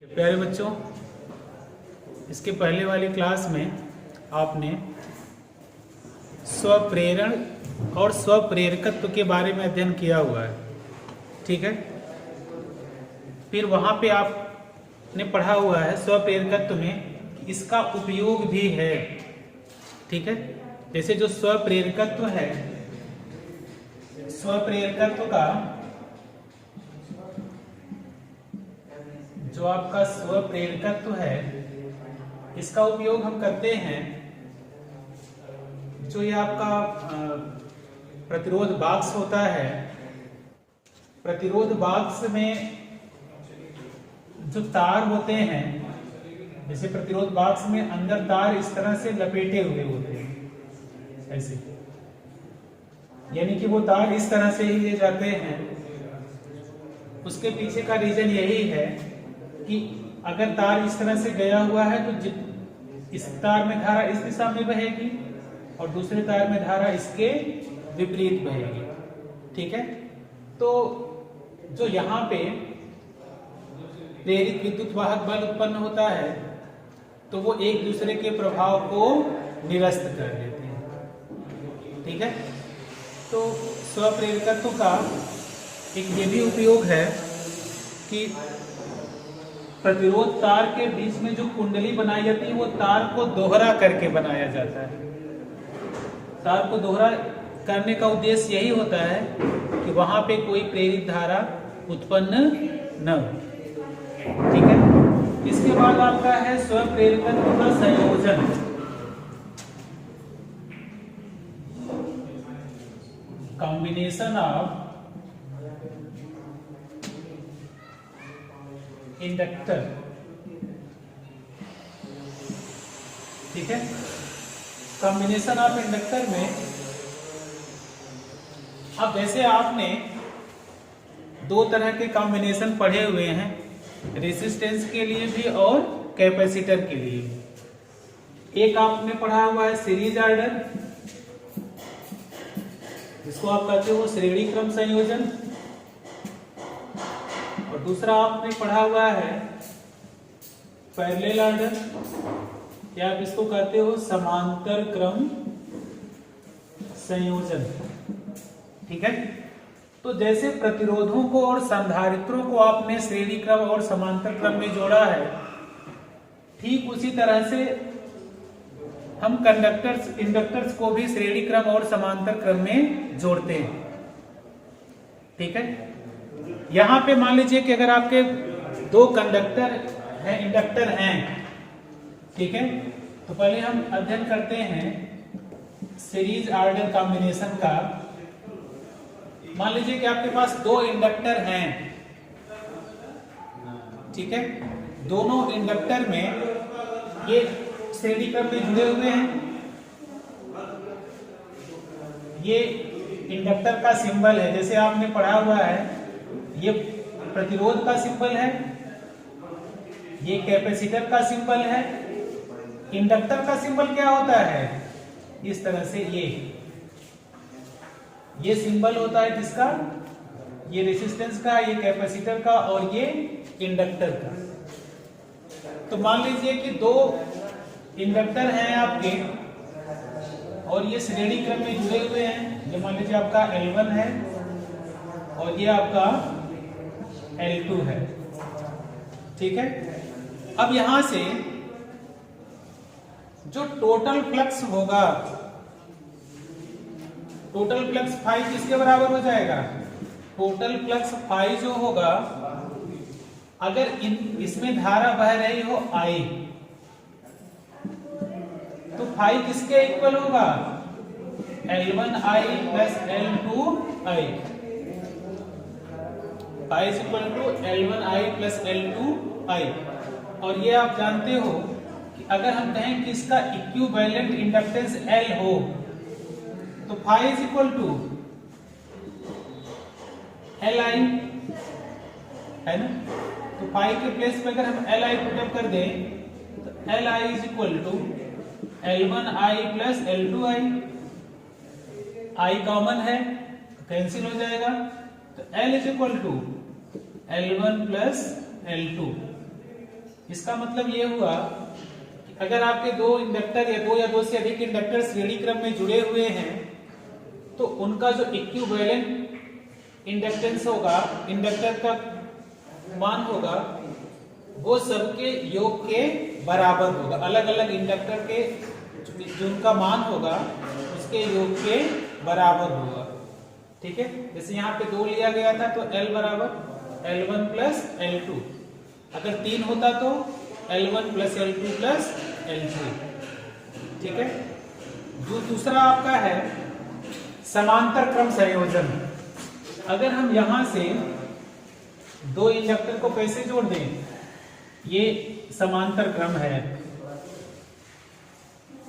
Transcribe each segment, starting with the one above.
प्यारे बच्चों, इसके पहले वाली क्लास में आपने स्वप्रेरण और स्वप्रेरकत्व के बारे में अध्ययन किया हुआ है। ठीक है, फिर वहाँ पे आपने पढ़ा हुआ है स्वप्रेरकत्व में इसका उपयोग भी है। ठीक है, जैसे जो स्वप्रेरकत्व है, स्वप्रेरकत्व का जो आपका स्वप्रेरकत्व है, इसका उपयोग हम करते हैं जो ये आपका प्रतिरोध बॉक्स होता है। प्रतिरोध बॉक्स में जो तार होते हैं, जैसे प्रतिरोध बॉक्स में अंदर तार इस तरह से लपेटे हुए होते हैं, ऐसे, यानी कि वो तार इस तरह से ही ले जाते हैं। उसके पीछे का रीजन यही है कि अगर तार इस तरह से गया हुआ है तो इस तार में धारा इस दिशा में बहेगी और दूसरे तार में धारा इसके विपरीत बहेगी। ठीक है, तो जो यहाँ पे प्रेरित विद्युत वाहक बल उत्पन्न होता है तो वो एक दूसरे के प्रभाव को निरस्त कर देते हैं। ठीक है, तो स्वप्रेरकत्व का एक ये भी उपयोग है कि प्रतिरोध तार के बीच में जो कुंडली बनाई जाती है वो तार को दोहरा करके बनाया जाता है। तार को दोहरा करने का उद्देश्य यही होता है कि वहां पे कोई प्रेरित धारा उत्पन्न न हो। ठीक है, इसके बाद आपका है स्वप्रेरकत्व का संयोजन। Combination of inductor. ठीक है, कॉम्बिनेशन ऑफ इंडक्टर में अब वैसे आपने दो तरह के कॉम्बिनेशन पढ़े हुए हैं, रेजिस्टेंस के लिए भी और कैपेसिटर के लिए भी। एक आपने पढ़ा हुआ है सीरीज ऑर्डर, जिसको आप कहते हो श्रेणी क्रम संयोजन, और दूसरा आपने पढ़ा हुआ है पैरेलल ऑर्डर, या आप इसको कहते हो समांतर क्रम संयोजन। ठीक है, तो जैसे प्रतिरोधों को और संधारित्रों को आपने श्रेणी क्रम और समांतर क्रम में जोड़ा है, ठीक उसी तरह से हम कंडक्टर्स इंडक्टर्स को भी श्रेणी क्रम और समांतर क्रम में जोड़ते हैं। ठीक है, यहां पे मान लीजिए कि अगर आपके दो कंडक्टर हैं, इंडक्टर हैं, ठीक है, तो पहले हम अध्ययन करते हैं सीरीज ऑर्डर कॉम्बिनेशन का। मान लीजिए कि आपके पास दो इंडक्टर हैं। ठीक है, दोनों इंडक्टर में ये श्रेणी क्रम में जुड़े हुए हैं। ये इंडक्टर का सिंबल है, जैसे आपने पढ़ा हुआ है, ये प्रतिरोध का सिंबल है, ये कैपेसिटर का सिंबल है। इंडक्टर का सिंबल क्या होता है? इस तरह से ये सिंबल होता है किसका? ये रेजिस्टेंस का, ये कैपेसिटर का और ये इंडक्टर का। तो मान लीजिए कि दो इंडक्टर हैं आपके और ये श्रेणी क्रम में जुड़े हुए हैं। जो मान लीजिए आपका L1 है और ये आपका L2 है। ठीक है, अब यहां से जो टोटल फ्लक्स होगा, टोटल फ्लक्स फाई किसके बराबर हो जाएगा? टोटल फ्लक्स फाई जो होगा, अगर इसमें धारा बह रही हो I, तो फाई किसके इक्वल होगा? L1I plus L2I। Phi is equal to L1I plus L2I। और ये आप जानते हो कि अगर हम कहें कि इसका इक्विवेलेंट इंडक्टेंस L हो, तो phi is equal to Li, है ना? तो फाई के प्लेस पे अगर हम Li पुटअप कर दें तो Li is equal to L1I plus L2I। I common है, कैंसिल हो जाएगा, तो L is equal to L1 plus L2। इसका मतलब ये हुआ कि अगर आपके दो इंडक्टर या दो से अधिक इंडक्टर श्रेणी क्रम में जुड़े हुए हैं तो उनका जो इक्विवेलेंट इंडक्टेंस होगा, इंडक्टर का मान होगा, वो सबके योग के बराबर होगा। अलग अलग इंडक्टर के जो उनका मान होगा उसके योग के बराबर होगा। ठीक है, जैसे यहाँ पे 2 लिया गया था तो L बराबर L1 प्लस L2, अगर 3 होता तो L1 plus L2 plus L3। ठीक है, जो दूसरा आपका है समांतर क्रम संयोजन। अगर हम यहां से 2 इंडक्टर को कैसे जोड़ दें, ये समांतर क्रम है।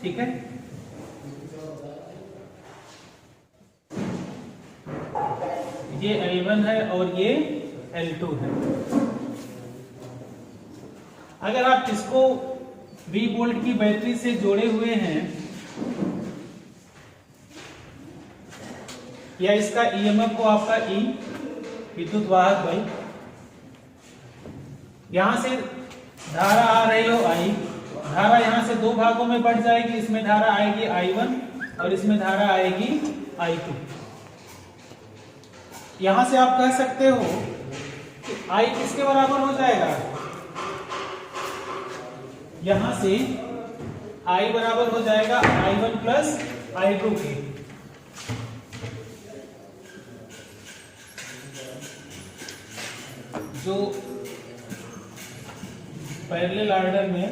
ठीक है, ये L1 है और ये L2 है। अगर आप इसको 20 वोल्ट की बैटरी से जोड़े हुए हैं या इसका ईएमएफ को आपका E विद्युत वाहक बल, यहां से धारा आ रही हो I, धारा यहां से 2 भागों में बढ़ जाएगी, इसमें धारा आएगी I1 और इसमें धारा आएगी I2। यहां से आप कह सकते हो कि I किसके बराबर हो जाएगा, यहां से I बराबर हो जाएगा I1 प्लस I2 के। जो पैरेलल ऑर्डर में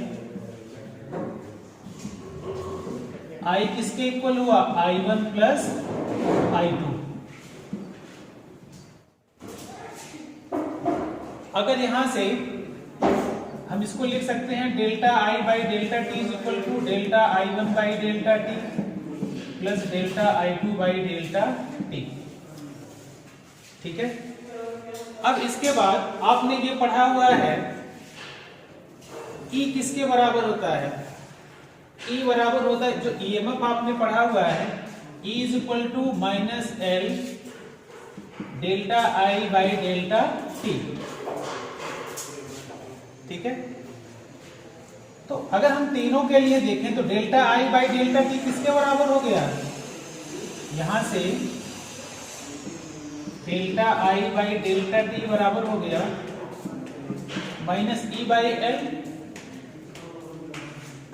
I किसके इक्वल हुआ, I1 प्लस I2। अगर यहां से हम इसको लिख सकते हैं delta I by delta T is equal to delta I1 by delta T plus delta I2 by delta T. ठीक है, अब इसके बाद आपने ये पढ़ा हुआ है E किसके बराबर होता है, E बराबर होता है, जो ईएमएफ आपने पढ़ा हुआ है E is equal to minus L delta I by delta T. ठीक है, तो अगर हम तीनों के लिए देखें तो delta I by delta T किसके बराबर हो गया, यहां से delta I by delta T बराबर हो गया minus E by L।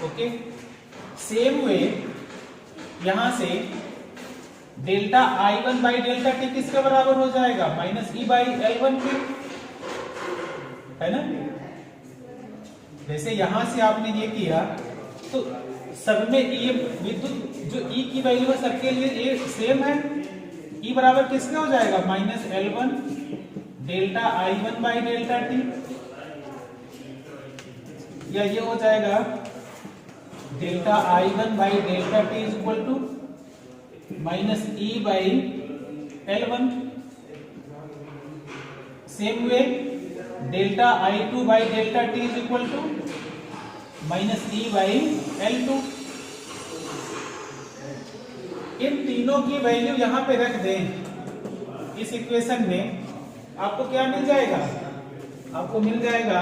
Okay, same way यहां से delta I1 by delta T किसके बराबर हो जाएगा, माइनस E बाई L1 के, है ना। जैसे यहां से आपने ये किया तो सब में E विद्युत जो E की वैल्यू है सबके लिए ये सेम है। E बराबर किसके हो जाएगा, minus L1 delta I1 by delta T, या ये हो जाएगा delta I1 by delta T is equal to minus E by L1। Same way delta I2 by delta T is equal to minus E by L2। इन तीनों की value यहां पे रख दें इस इक्वेशन में, आपको क्या मिल जाएगा, आपको मिल जाएगा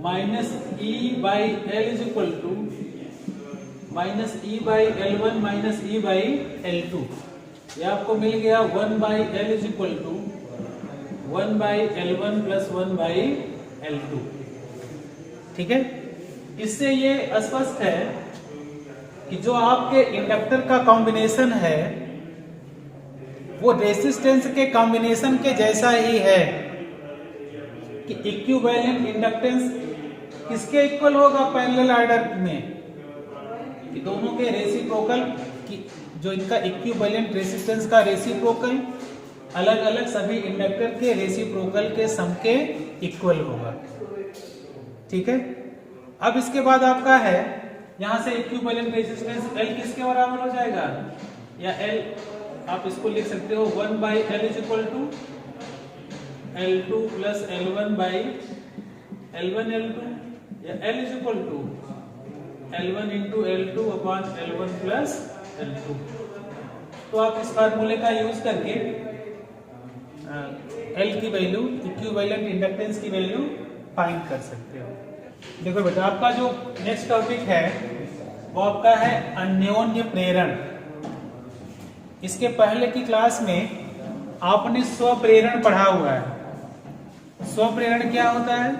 minus E by L is equal to minus E by L1 minus E by L2। ये आपको मिल गया 1 by L is equal to 1 by L1 plus 1 by L2। ठीक है, इससे ये स्पष्ट है कि जो आपके इंडक्टर का कॉम्बिनेशन है वो रेसिस्टेंस के कॉम्बिनेशन के जैसा ही है कि इक्विवेलेंट इंडक्टेंस किसके इक्वल होगा पैरेलल ऑर्डर में, कि दोनों के रेसिप्रोकल की जो इनका इक्विवेलेंट रेसिस्टेंस का रेसिप्रोकल अलग अलग सभी इंडक्टर के रेसिप्रोकल के सम के इक्वल होगा। ठीक है, अब इसके बाद आपका है यहां से इक्विवेलेंट रेजिस्टेंस L किसके बराबर हो जाएगा, या L आप इसको लिख सकते हो 1 by L is equal to L2 plus L1 by L1 L2, या L is equal to L1 into L2 upon L1 plus L2। तो आप इस फार्मूले का यूज करके एल की वैल्यू, इक्विवेलेंट इंडक्टेंस की वैल्यू फाइंड कर सकते हो। देखो बेटा, आपका जो नेक्स्ट टॉपिक है वो आपका है अन्योन्य प्रेरण। इसके पहले की क्लास में आपने स्वप्रेरण पढ़ा हुआ है। स्वप्रेरण क्या होता है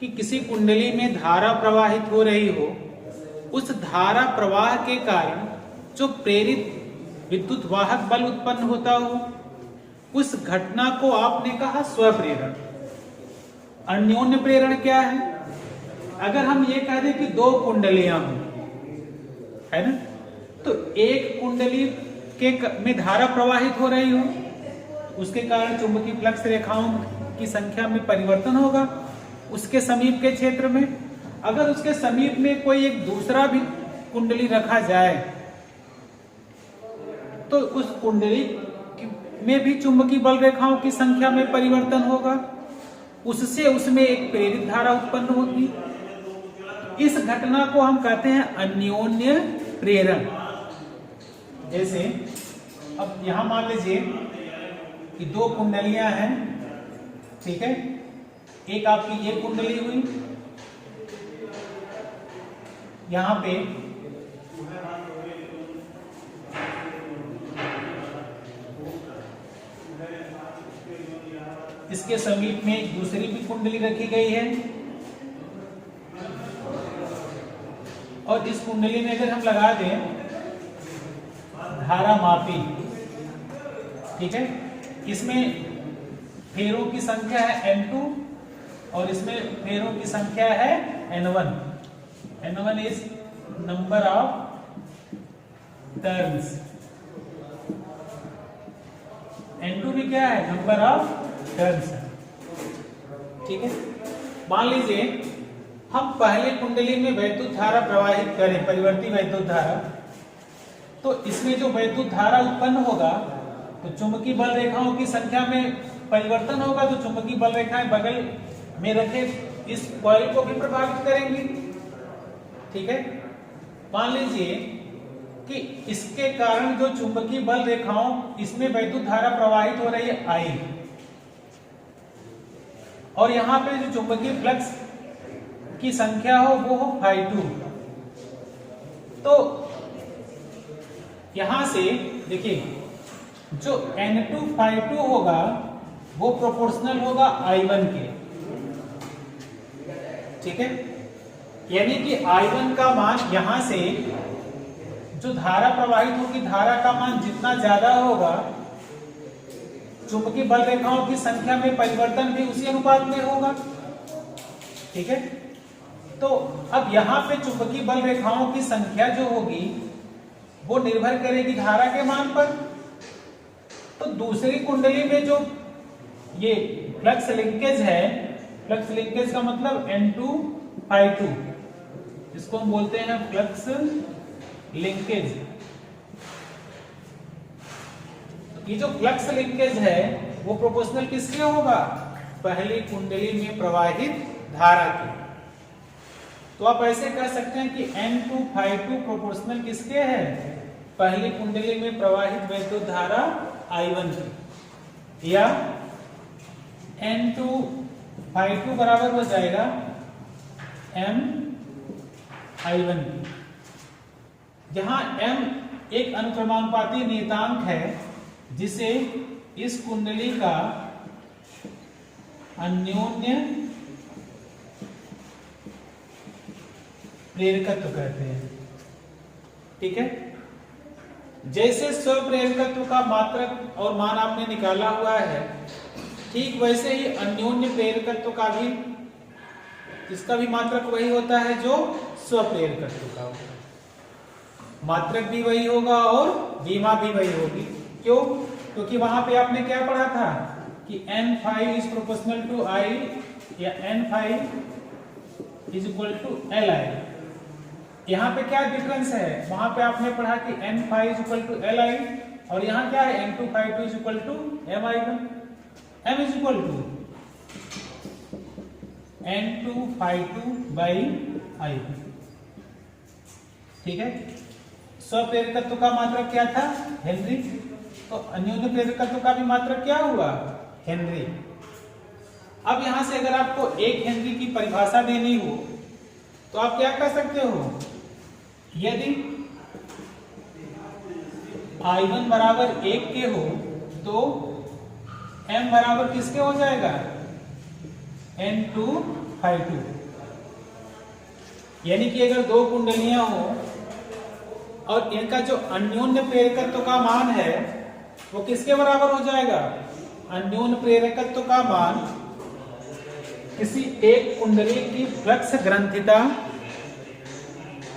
कि किसी कुंडली में धारा प्रवाहित हो रही हो, उस धारा प्रवाह के कारण जो प्रेरित विद्युत वाहक बल उत्पन्न होता हो, उस घटना को आपने कहा स्वप्रेरण। अन्योन्य प्रेरण क्या है? अगर हम ये कह दें कि दो कुंडलियां हों, है ना, तो एक कुंडली में धारा प्रवाहित हो रही हो, उसके कारण चुंबकीय फ्लक्स रेखाओं की संख्या में परिवर्तन होगा उसके समीप के क्षेत्र में। अगर उसके समीप में कोई एक दूसरा भी कुंडली रखा जाए तो उस कुंडली में भी चुंबकीय बल रेखाओं की संख्या में परिवर्तन होगा, उससे उसमें एक प्रेरित धारा उत्पन्न होगी। इस घटना को हम कहते हैं अन्योन्य प्रेरण। जैसे अब यहां मान लीजिए कि दो कुंडलियां हैं, ठीक है, एक आपकी ये कुंडली हुई, यहां पे इसके समीप में एक दूसरी भी कुंडली रखी गई है, और इस कुंडली में अगर हम लगा दें धारा मापी, ठीक है, इसमें फेरों की संख्या है N2 और इसमें फेरों की संख्या है N1। N1 is number of turns, N2 भी क्या है? नंबर ऑफ टर्न्स, ठीक है। मान लीजिए हम पहले कुंडली में वैद्युत धारा प्रवाहित करें, परिवर्ती वैद्युत धारा, तो इसमें जो वैद्युत धारा उत्पन्न होगा तो चुंबकीय बल रेखाओं की संख्या में परिवर्तन होगा, तो चुंबकीय बल रेखाएं बगल में रखे इस कॉइल को भी प्रभावित करेंगी, ठीक है। मान लीजिए कि इसके कारण जो चुंबकीय बल रेखाओं, इसमें वैद्युत धारा प्रवाहित हो रही है I, और यहां पे जो चुंबकीय फ्लक्स की संख्या हो वो हो φ2। तो यहां से देखिए जो N2 φ2 होगा वो प्रोपोर्शनल होगा I1 के, ठीक है। यानी कि I1 का मान, यहां से जो धारा प्रवाहित होगी, धारा का मान जितना ज्यादा होगा, चुंबकीय बल रेखाओं की संख्या में परिवर्तन भी उसी अनुपात में होगा, ठीक है। तो अब यहां पे चुंबकीय बल रेखाओं की संख्या जो होगी वो निर्भर करेगी धारा के मान पर। तो दूसरी कुंडली में जो ये फ्लक्स लिंकेज है, फ्लक्स लिंकेज का मतलब N2 φ2, इसको हम बोलते हैं फ्लक्स लिंकेज। ये जो फ्लक्स लिंकेज है वो प्रोपोर्शनल किसके होगा? पहली कुंडली में प्रवाहित धारा के। तो आप ऐसे कह सकते हैं कि N2 φ2 प्रोपोर्शनल किसके है? पहली कुंडली में प्रवाहित वैद्युत धारा I1 की, या N2 φ2 बराबर हो जाएगा M I1 की, जहां M एक अनुक्रमानुपाती नियतांक है जिसे इस कुंडली का अन्योन्य प्रेरकत्व कहते हैं, ठीक है। जैसे स्वप्रेरकत्व का मात्रक और मान आपने निकाला हुआ है, ठीक वैसे ही अन्योन्य प्रेरकत्व का भी, इसका भी मात्रक वही होता है जो स्वप्रेरकत्व का होगा। मात्रक भी वही होगा और विमा भी वही होगी। क्यों? क्योंकि वहां पे आपने क्या पढ़ा था कि N5 is proportional to I, या N5 is equal to Li। यहाँ पे क्या डिफरेंस है? वहां पे आपने पढ़ा कि N5 is equal to Li, और यहाँ क्या है? N2 φ2 is equal to Mi1। M is equal to N2 φ2 by I1, ठीक है। स्वप्रेरकत्व का मात्रक क्या था? हेनरी। तो अन्योन्य प्रेरकत्व का भी मात्रक क्या हुआ? हेनरी। अब यहां से अगर आपको 1 हेनरी की परिभाषा देनी हो तो आप क्या कर सकते हो, यदि I1 बराबर 1 के हो तो M बराबर किसके हो जाएगा, N2/2। यानी कि अगर 2 कुंडलियां हो और इनका जो अन्योन्य प्रेरकत्व का मान है वो किसके बराबर हो जाएगा, अन्योन्य प्रेरकत्व का मान किसी एक कुंडली की फ्लक्स ग्रंथिता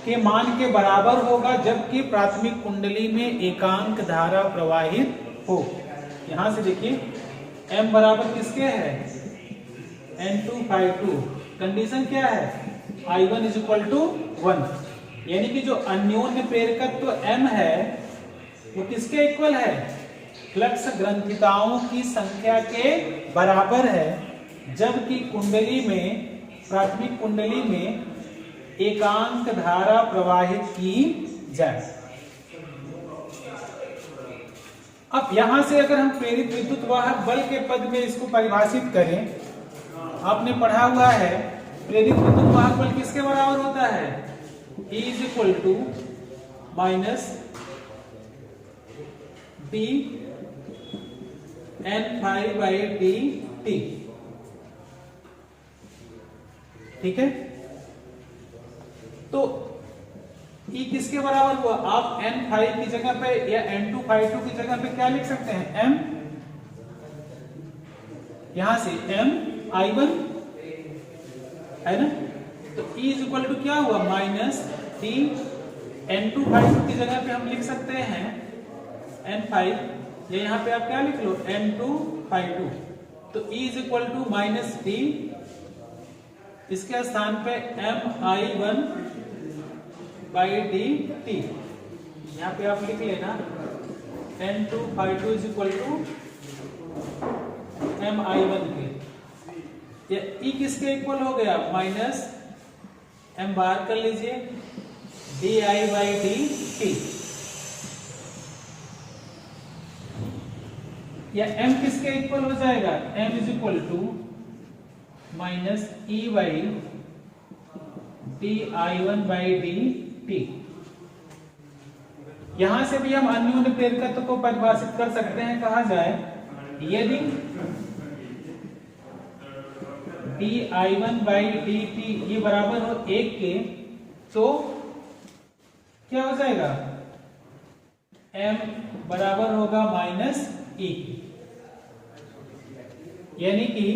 के मान के बराबर होगा जबकि प्राथमिक कुंडली में एकांक धारा प्रवाहित हो। यहां से देखिए M बराबर किसके है, N2/2। कंडीशन क्या है, I1 = 1। यानी कि जो अन्योन्य प्रेरकत्व M है वो किसके इक्वल है, फ्लक्स ग्रंथिताओं की संख्या के बराबर है जबकि कुंडली में, प्राथमिक कुंडली में एकांक धारा प्रवाहित की जाए। अब यहां से अगर हम प्रेरित विद्युत वाहक बल के पद में इसको परिभाषित करें, आपने पढ़ा हुआ है प्रेरित विद्युत वाहक बल किसके बराबर होता है, E - D N⁵/dt। ठीक है, तो E किसके बराबर हुआ, आप N⁵ की जगह पे या N2/2 की जगह पे क्या लिख सकते हैं, M। यहां से M I1 है ना, तो E = क्या हुआ, -D N2/2 की जगह पे हम लिख सकते हैं N⁵, या यहां पे आप क्या लिख लो, N2/2। तो E = -D, इसके स्थान पे MI1/dt। यहां पे आप लिख लेना N2/2 = MI1 के। या E किसके इक्वल हो गया, -M बाहर कर लीजिए, DI/dt। या M किसके इक्वल हो जाएगा, M = -E/dI1/dt। यहां से भी हम अन्योन्य प्रेरकत्व को परिभाषित कर सकते हैं, कहा जाए यदि dI1/dt ये बराबर हो 1 के तो क्या हो जाएगा, M बराबर होगा -E। यानी कि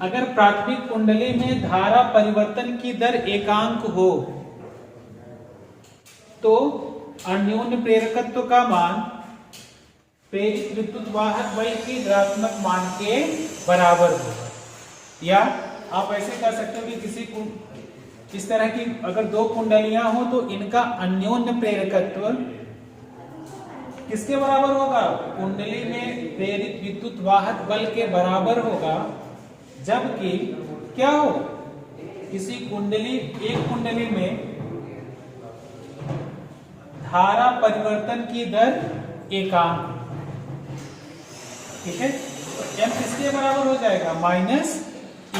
अगर प्राथमिक कुंडली में धारा परिवर्तन की दर एकांक हो तो अन्योन्य प्रेरकत्व का मान प्रेरित विद्युत वाहक बल के ऋणात्मक मान के बराबर होगा। या आप ऐसे कर सकते हो कि किसी को इस तरह की अगर 2 कुंडलियां हो तो इनका अन्योन्य प्रेरकत्व किसके बराबर होगा, कुंडली में प्रेरित विद्युत वाहक बल के बराबर होगा जबकि क्या हो, किसी कुंडली, एक कुंडली में धारा परिवर्तन की दर एकांक। ठीक है, तो M किसके बराबर हो जाएगा, -E।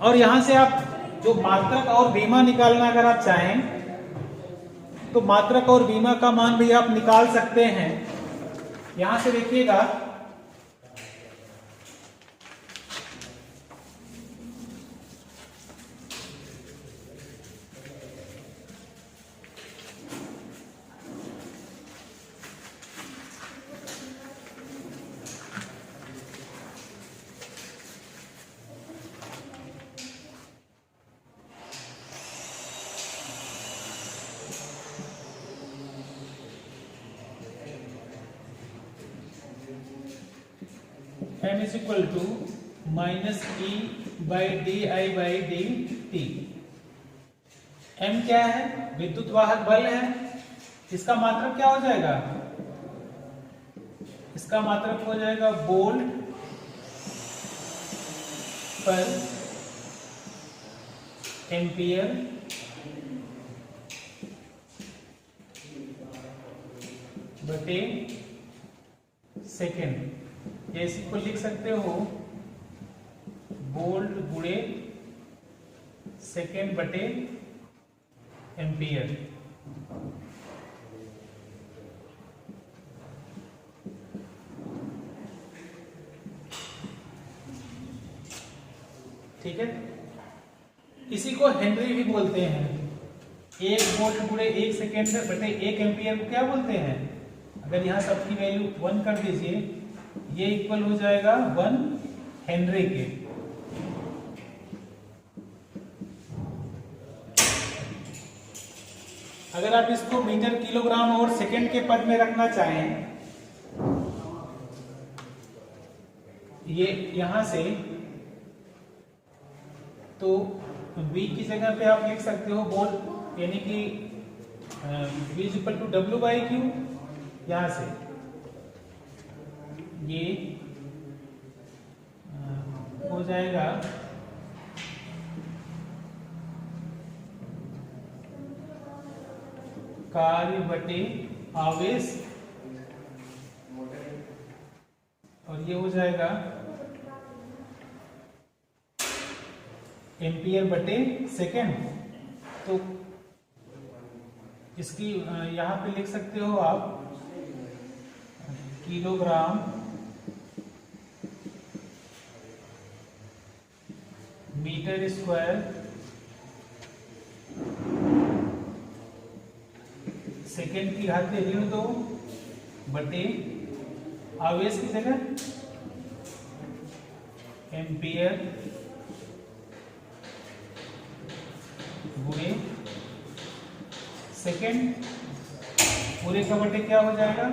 और यहां से आप जो मात्रक और बीमा निकालना अगर आप चाहें तो मात्रक और बीमा का मान भी आप निकाल सकते हैं। यहां से देखिएगा M = -E/dI/dt। M क्या है, विद्युत वाहक बल है, इसका मात्रक क्या हो जाएगा, इसका मात्रक हो जाएगा वोल्ट पर एम्पियर बटे सेकेंड, या इसी को लिख सकते हो वोल्ट गुणे सेकेंड बटे एम्पियर। ठीक है, इसी को हेनरी भी बोलते हैं। 1 वोल्ट गुणे 1 सेकेंड बटे 1 एम्पियर को क्या बोलते हैं? अगर यहाँ सबकी वैल्यू 1 कर दीजिए, ये इक्वल हो जाएगा 1 हेनरी के। अगर आप इसको मीटर, किलोग्राम और सेकेंड के पद में रखना चाहें, ये यहां से, तो V की जगह पे आप लिख सकते हो वोल्ट, यानी कि V is equal to W/Q। यहां से ये हो जाएगा कार्य बटे आवेश, और ये हो जाएगा एम्पियर बटे सेकेंड। तो इसकी यहां पे लिख सकते हो आप किलोग्राम मीटर स्क्वायर सेकेंड की घात ऋण 2 बटे आवेश की जगह एम्पियर गुणे सेकेंड, पूरे का बटे क्या हो जाएगा,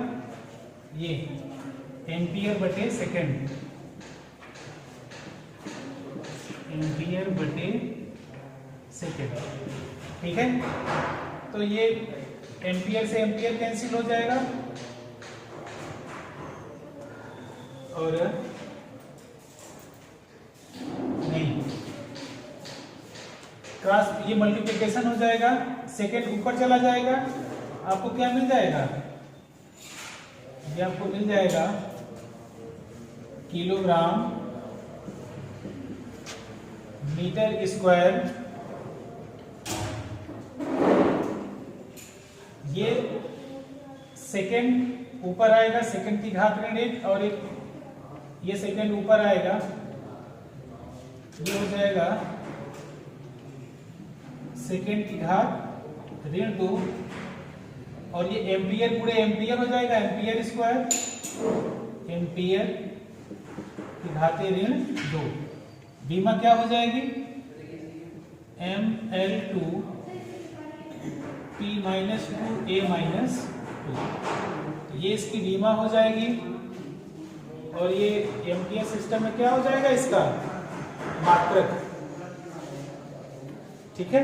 ये एम्पियर बटे सेकेंड, एम्पियर बटे सेकेंड। ठीक है, तो ये एम्पियर से एम्पियर कैंसिल हो जाएगा, और नहीं, क्रॉस, ये मल्टीप्लिकेशन हो जाएगा, सेकेंड ऊपर चला जाएगा, आपको क्या मिल जाएगा, ये आपको मिल जाएगा किलोग्राम मीटर स्क्वायर। ये सेकेंड ऊपर आएगा, सेकेंड की घात ऋण 1, और एक ये सेकेंड ऊपर आएगा, ये हो जाएगा सेकेंड की घात ऋण 2, और ये एम्पियर गुणे एम्पियर हो जाएगा, एम्पियर स्क्वायर, एम्पियर की घाते ऋण 2। बीमा क्या हो जाएगी, ml2 p-2 a-2, ये इसकी बीमा हो जाएगी। और ये एम्पियर सिस्टम में क्या हो जाएगा, इसका मात्रक। ठीक है।